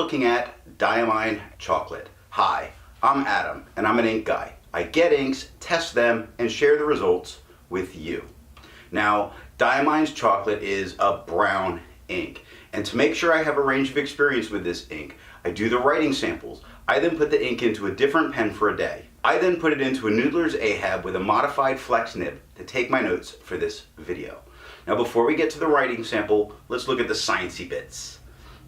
looking at Diamine Chocolate. Hi, I'm Adam, and I'm an ink guy. I get inks, test them, and share the results with you. Now, Diamine's Chocolate is a brown ink, and to make sure I have a range of experience with this ink, I do the writing samples. I then put the ink into a different pen for a day. I then put it into a Noodler's Ahab with a modified flex nib to take my notes for this video. Now before we get to the writing sample, let's look at the sciencey bits.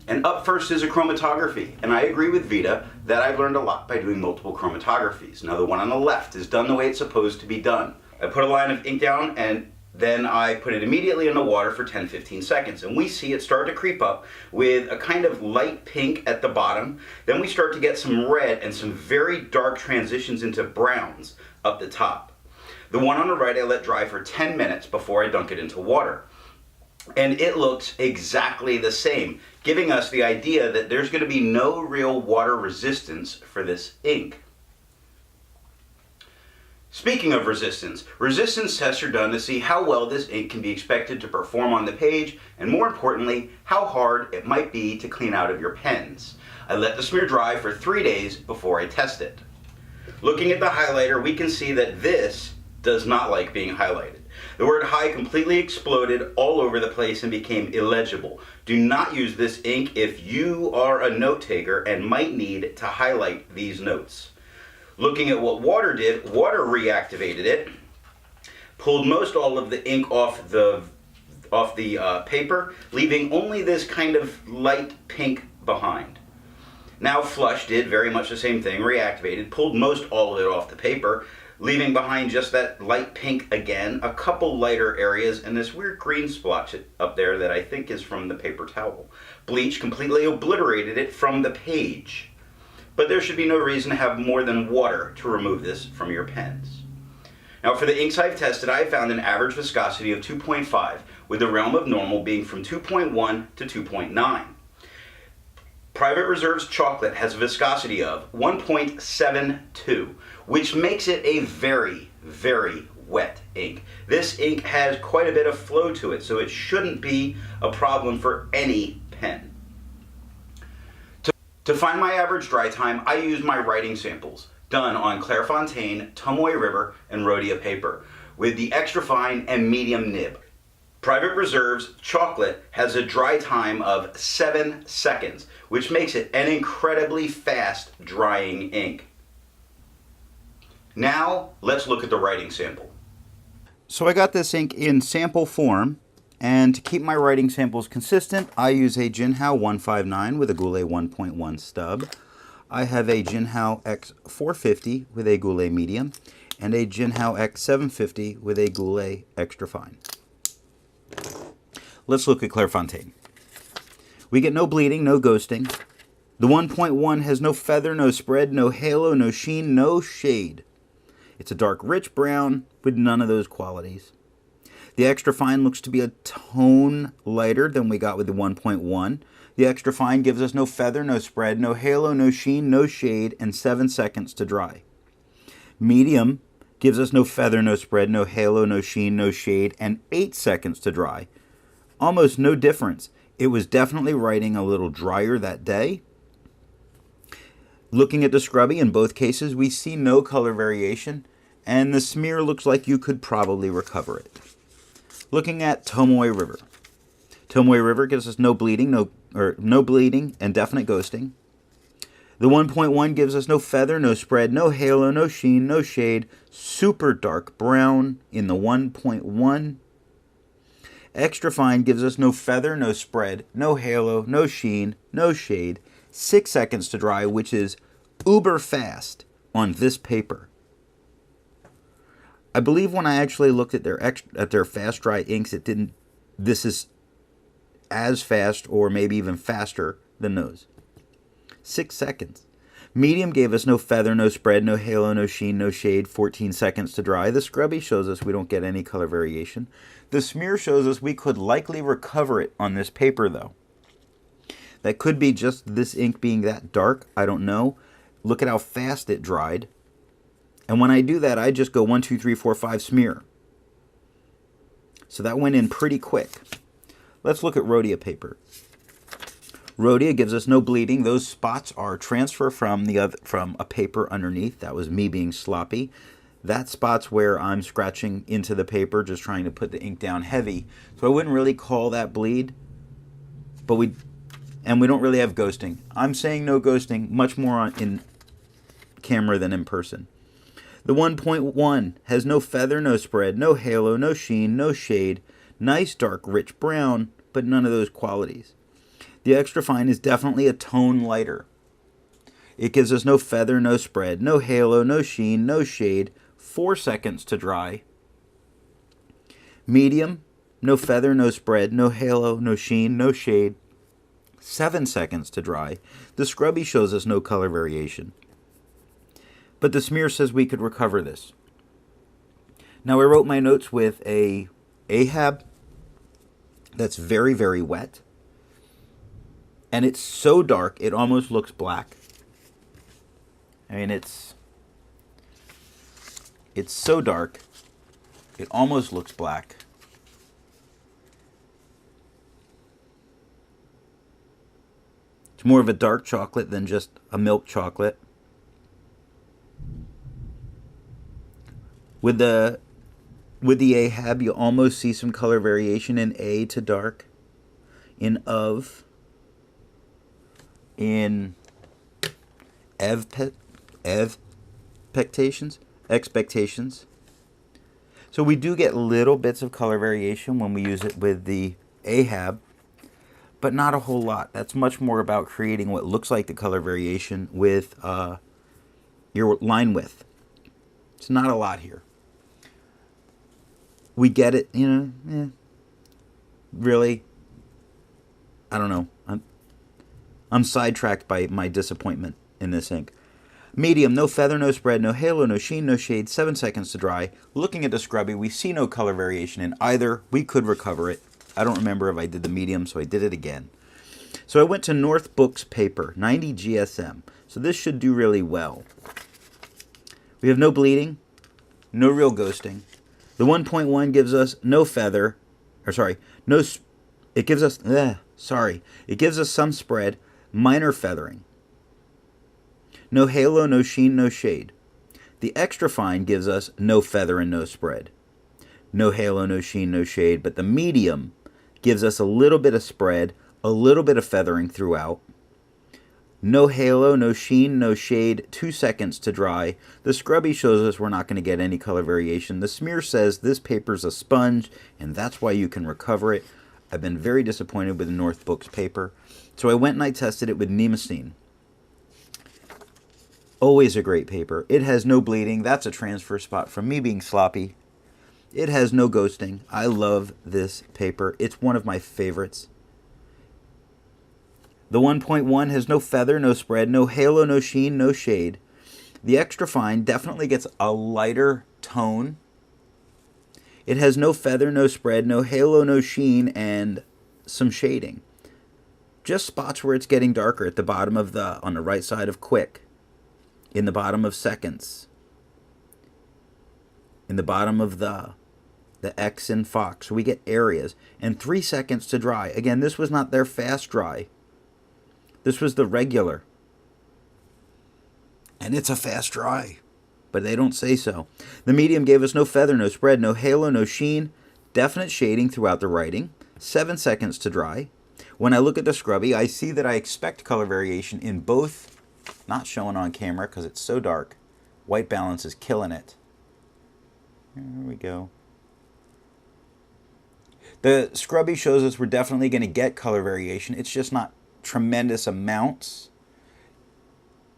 And up first is a chromatography, and I agree with Vita that I've learned a lot by doing multiple chromatographies. Now the one on the left is done the way it's supposed to be done. I put a line of ink down and then I put it immediately in the water for 10-15 seconds, and we see it start to creep up with a kind of light pink at the bottom. Then we start to get some red and some very dark transitions into browns up the top. The one on the right I let dry for 10 minutes before I dunk it into water. And it looks exactly the same, giving us the idea that there's going to be no real water resistance for this ink. Speaking of resistance tests are done to see how well this ink can be expected to perform on the page, and more importantly, how hard it might be to clean out of your pens. I let the smear dry for 3 days before I test it. Looking at the highlighter, we can see that this does not like being highlighted. The word high completely exploded all over the place and became illegible. Do not use this ink if you are a note taker and might need to highlight these notes. Looking at what water did, water reactivated it, pulled most all of the ink off the paper, leaving only this kind of light pink behind. Now flush did very much the same thing, reactivated, pulled most all of it off the paper, leaving behind just that light pink again, a couple lighter areas, and this weird green splotch up there that I think is from the paper towel. Bleach completely obliterated it from the page. But there should be no reason to have more than water to remove this from your pens. Now for the inks I've tested, I found an average viscosity of 2.5, with the realm of normal being from 2.1 to 2.9. Private Reserve's chocolate has a viscosity of 1.72, which makes it a very, very wet ink. This ink has quite a bit of flow to it, so it shouldn't be a problem for any pen. To find my average dry time, I use my writing samples, done on Clairefontaine, Tomoe River, and Rhodia paper, with the extra fine and medium nib. Private Reserve's chocolate has a dry time of 7 seconds, which makes it an incredibly fast drying ink. Now, let's look at the writing sample. So I got this ink in sample form, and to keep my writing samples consistent, I use a Jinhao 159 with a Goulet 1.1 stub. I have a Jinhao X450 with a Goulet medium, and a Jinhao X750 with a Goulet extra fine. Let's look at Clairefontaine. We get no bleeding, no ghosting. The 1.1 has no feather, no spread, no halo, no sheen, no shade. It's a dark, rich brown with none of those qualities. The extra fine looks to be a tone lighter than we got with the 1.1. The extra fine gives us no feather, no spread, no halo, no sheen, no shade, and 7 seconds to dry. Medium gives us no feather, no spread, no halo, no sheen, no shade, and 8 seconds to dry. Almost no difference. It was definitely writing a little drier that day. Looking at the scrubby, in both cases, we see no color variation, and the smear looks like you could probably recover it. Looking at Tomoe River. Tomoe River gives us no bleeding, no bleeding and definite ghosting. The 1.1 gives us no feather, no spread, no halo, no sheen, no shade, super dark brown in the 1.1. Extra fine gives us no feather, no spread, no halo, no sheen, no shade, 6 seconds to dry, which is uber fast on this paper. I believe when I actually looked at their fast dry inks, this is as fast or maybe even faster than those. 6 seconds. Medium gave us no feather, no spread, no halo, no sheen, no shade, 14 seconds to dry. The scrubby shows us we don't get any color variation. The smear shows us we could likely recover it on this paper though. That could be just this ink being that dark, I don't know. Look at how fast it dried. And when I do that, I just go 1, 2, 3, 4, 5 smear. So that went in pretty quick. Let's look at Rhodia paper. Rhodia gives us no bleeding. Those spots are transfer from a paper underneath. That was me being sloppy. That spot's where I'm scratching into the paper, just trying to put the ink down heavy. So I wouldn't really call that bleed, but we don't really have ghosting. I'm saying no ghosting, much more in camera than in person. The 1.1 has no feather, no spread, no halo, no sheen, no shade. Nice dark rich brown, but none of those qualities. The extra fine is definitely a tone lighter. It gives us no feather, no spread, no halo, no sheen, no shade. 4 seconds to dry. Medium, no feather, no spread, no halo, no sheen, no shade. 7 seconds to dry. The scrubby shows us no color variation. But the smear says we could recover this. Now I wrote my notes with a Ahab that's very, very wet. And it's so dark, it almost looks black. I mean, it's so dark, it almost looks black. It's more of a dark chocolate than just a milk chocolate. With the Ahab, you almost see some color variation in A to dark, in of, in expectations. So we do get little bits of color variation when we use it with the Ahab, but not a whole lot. That's much more about creating what looks like the color variation with your line width. It's not a lot here. We get it, really, I don't know. I'm sidetracked by my disappointment in this ink. Medium, no feather, no spread, no halo, no sheen, no shade, 7 seconds to dry. Looking at the scrubby, we see no color variation in either. We could recover it. I don't remember if I did the medium, so I did it again. So I went to North Books paper, 90 GSM. So this should do really well. We have no bleeding, no real ghosting. The 1.1 gives us no feather, it gives us some spread, minor feathering. No halo, no sheen, no shade. The extra fine gives us no feather and no spread. No halo, no sheen, no shade. But the medium gives us a little bit of spread, a little bit of feathering throughout. No halo, no sheen, no shade, 2 seconds to dry. The scrubby shows us we're not going to get any color variation. The smear says this paper's a sponge, and that's why you can recover it. I've been very disappointed with the North Books paper. So I went and I tested it with Nemocene. Always a great paper. It has no bleeding. That's a transfer spot from me being sloppy. It has no ghosting. I love this paper. It's one of my favorites. The 1.1 has no feather, no spread, no halo, no sheen, no shade. The extra fine definitely gets a lighter tone. It has no feather, no spread, no halo, no sheen, and some shading. Just spots where it's getting darker at the bottom of on the right side of quick. In the bottom of seconds, in the bottom of the X in Fox. So we get areas. And 3 seconds to dry. Again, this was not their fast dry. This was the regular. And it's a fast dry. But they don't say so. The medium gave us no feather, no spread, no halo, no sheen. Definite shading throughout the writing. 7 seconds to dry. When I look at the scrubby, I see that I expect color variation in both. Not showing on camera because it's so dark. White balance is killing it. There we go. The scrubby shows us we're definitely going to get color variation. It's just not tremendous amounts.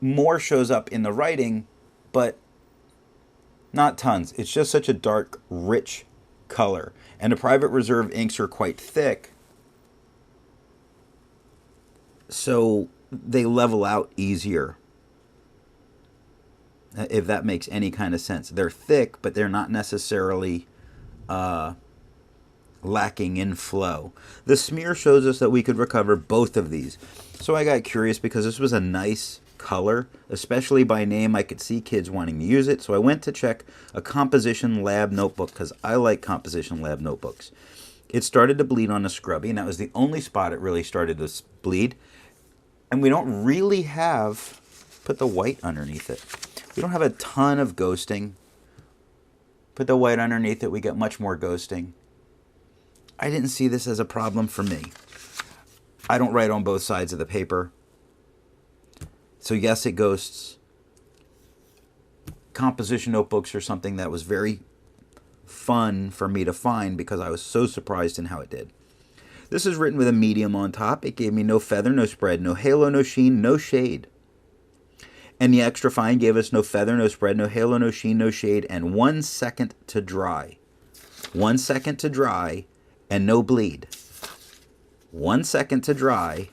More shows up in the writing, but not tons. It's just such a dark, rich color. And the Private Reserve inks are quite thick. So they level out easier, if that makes any kind of sense. They're thick, but they're not necessarily lacking in flow. The smear shows us that we could recover both of these. So I got curious because this was a nice color, especially by name. I could see kids wanting to use it. So I went to check a Composition Lab notebook because I like Composition Lab notebooks. It started to bleed on the scrubby, and that was the only spot it really started to bleed. And we don't really have, put the white underneath it. We don't have a ton of ghosting. Put the white underneath it, we get much more ghosting. I didn't see this as a problem for me. I don't write on both sides of the paper. So yes, it ghosts. Composition notebooks are something that was very fun for me to find because I was so surprised in how it did. This is written with a medium on top. It gave me no feather, no spread, no halo, no sheen, no shade. And the extra fine gave us no feather, no spread, no halo, no sheen, no shade, and 1 second to dry. 1 second to dry and no bleed. 1 second to dry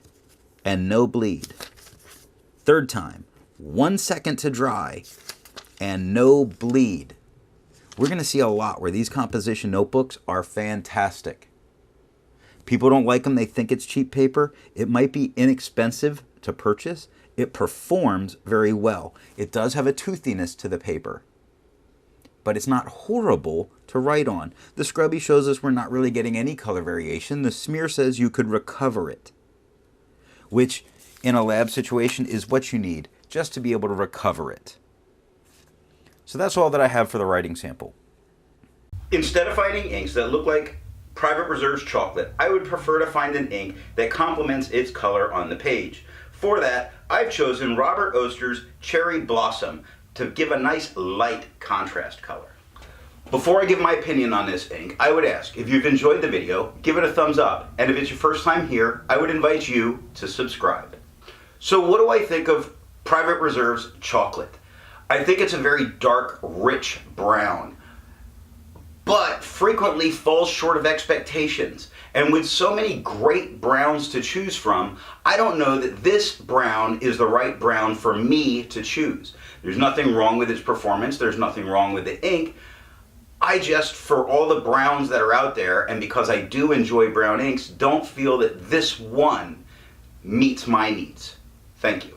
and no bleed. Third time, 1 second to dry and no bleed. We're going to see a lot where these composition notebooks are fantastic. People don't like them. They think it's cheap paper. It might be inexpensive to purchase. It performs very well. It does have a toothiness to the paper, but it's not horrible to write on. The scrubby shows us we're not really getting any color variation. The smear says you could recover it, which in a lab situation is what you need just to be able to recover it. So that's all that I have for the writing sample. Instead of finding inks that look like Private Reserve's chocolate, I would prefer to find an ink that complements its color on the page. For that, I've chosen Robert Oster's Cherry Blossom to give a nice light contrast color. Before I give my opinion on this ink, I would ask, if you've enjoyed the video, give it a thumbs up, and if it's your first time here, I would invite you to subscribe. So what do I think of Private Reserve's chocolate? I think it's a very dark, rich brown, but frequently falls short of expectations. And with so many great browns to choose from, I don't know that this brown is the right brown for me to choose. There's nothing wrong with its performance, there's nothing wrong with the ink. I just, for all the browns that are out there, and because I do enjoy brown inks, don't feel that this one meets my needs. Thank you.